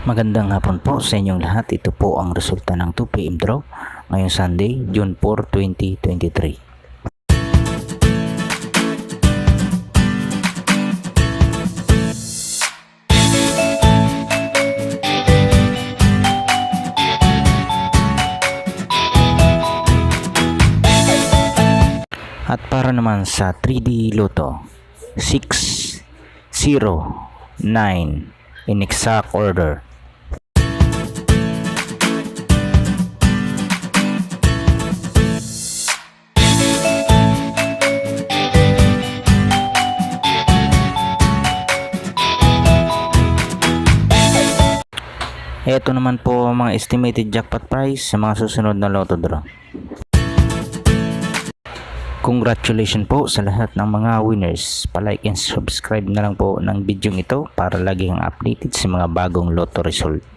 Magandang hapon po sa inyong lahat. Ito po ang resulta ng 2 PM draw ngayong Sunday, June 4, 2023. At para naman sa 3D Lotto, 6, 0, 9 in exact order. Ito naman po ang mga estimated jackpot price sa mga susunod na lotto draw. Congratulations po sa lahat ng mga winners. Pa-like and subscribe na lang po ng video ito para lagi kang updated sa mga bagong lotto result.